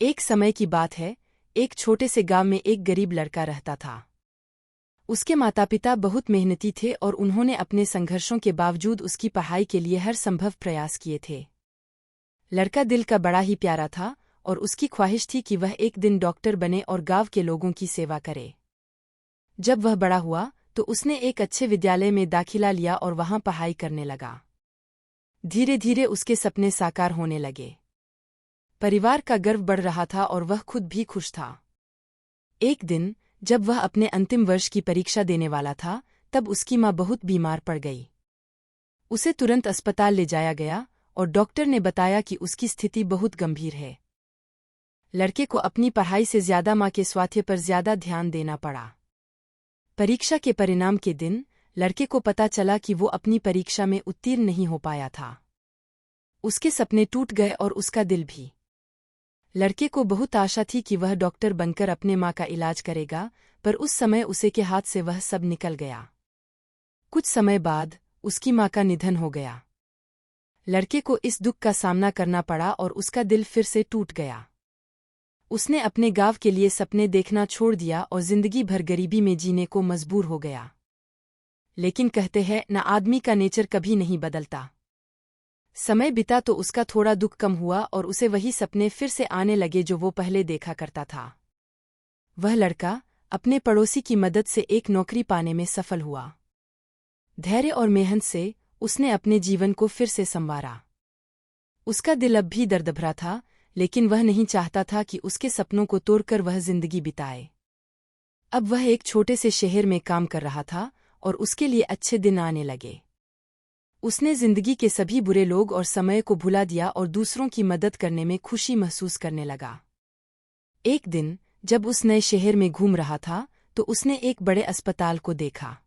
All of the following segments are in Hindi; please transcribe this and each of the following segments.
एक समय की बात है, एक छोटे से गांव में एक गरीब लड़का रहता था। उसके माता पिता बहुत मेहनती थे और उन्होंने अपने संघर्षों के बावजूद उसकी पढ़ाई के लिए हर संभव प्रयास किए थे। लड़का दिल का बड़ा ही प्यारा था और उसकी ख्वाहिश थी कि वह एक दिन डॉक्टर बने और गांव के लोगों की सेवा करे। जब वह बड़ा हुआ तो उसने एक अच्छे विद्यालय में दाखिला लिया और वहां पढ़ाई करने लगा। धीरे धीरे उसके सपने साकार होने लगे। परिवार का गर्व बढ़ रहा था और वह खुद भी खुश था। एक दिन जब वह अपने अंतिम वर्ष की परीक्षा देने वाला था, तब उसकी माँ बहुत बीमार पड़ गई। उसे तुरंत अस्पताल ले जाया गया और डॉक्टर ने बताया कि उसकी स्थिति बहुत गंभीर है। लड़के को अपनी पढ़ाई से ज्यादा माँ के स्वास्थ्य पर ज्यादा ध्यान देना पड़ा। परीक्षा के परिणाम के दिन लड़के को पता चला कि वो अपनी परीक्षा में उत्तीर्ण नहीं हो पाया था। उसके सपने टूट गए और उसका दिल भी। लड़के को बहुत आशा थी कि वह डॉक्टर बनकर अपने माँ का इलाज करेगा, पर उस समय उसे के हाथ से वह सब निकल गया। कुछ समय बाद उसकी माँ का निधन हो गया। लड़के को इस दुख का सामना करना पड़ा और उसका दिल फिर से टूट गया। उसने अपने गांव के लिए सपने देखना छोड़ दिया और जिंदगी भर गरीबी में जीने को मजबूर हो गया। लेकिन कहते हैं न, आदमी का नेचर कभी नहीं बदलता। समय बीता तो उसका थोड़ा दुख कम हुआ और उसे वही सपने फिर से आने लगे जो वो पहले देखा करता था। वह लड़का अपने पड़ोसी की मदद से एक नौकरी पाने में सफल हुआ। धैर्य और मेहनत से उसने अपने जीवन को फिर से संवारा। उसका दिल अब भी दर्द-भरा था, लेकिन वह नहीं चाहता था कि उसके सपनों को तोड़कर वह जिंदगी बिताए। अब वह एक छोटे से शहर में काम कर रहा था और उसके लिए अच्छे दिन आने लगे। उसने जिंदगी के सभी बुरे लोग और समय को भुला दिया और दूसरों की मदद करने में खुशी महसूस करने लगा। एक दिन जब उस नए शहर में घूम रहा था तो उसने एक बड़े अस्पताल को देखा।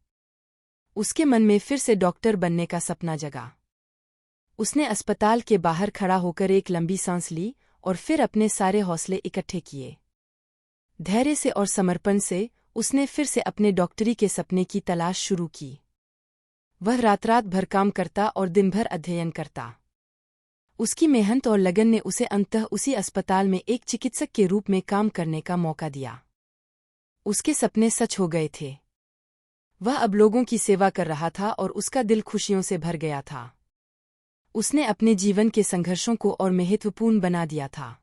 उसके मन में फिर से डॉक्टर बनने का सपना जगा। उसने अस्पताल के बाहर खड़ा होकर एक लंबी सांस ली और फिर अपने सारे हौसले इकट्ठे किए। धैर्य से और समर्पण से उसने फिर से अपने डॉक्टरी के सपने की तलाश शुरू की। वह रात रात भर काम करता और दिन भर अध्ययन करता। उसकी मेहनत और लगन ने उसे अंततः उसी अस्पताल में एक चिकित्सक के रूप में काम करने का मौका दिया। उसके सपने सच हो गए थे। वह अब लोगों की सेवा कर रहा था और उसका दिल खुशियों से भर गया था। उसने अपने जीवन के संघर्षों को और महत्वपूर्ण बना दिया था।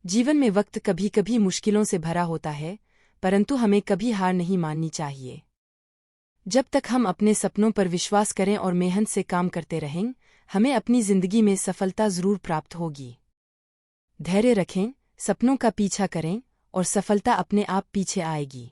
जीवन में वक्त कभी कभी मुश्किलों से भरा होता है, परंतु हमें कभी हार नहीं माननी चाहिए। जब तक हम अपने सपनों पर विश्वास करें और मेहनत से काम करते रहें, हमें अपनी जिंदगी में सफलता जरूर प्राप्त होगी। धैर्य रखें, सपनों का पीछा करें और सफलता अपने आप पीछे आएगी।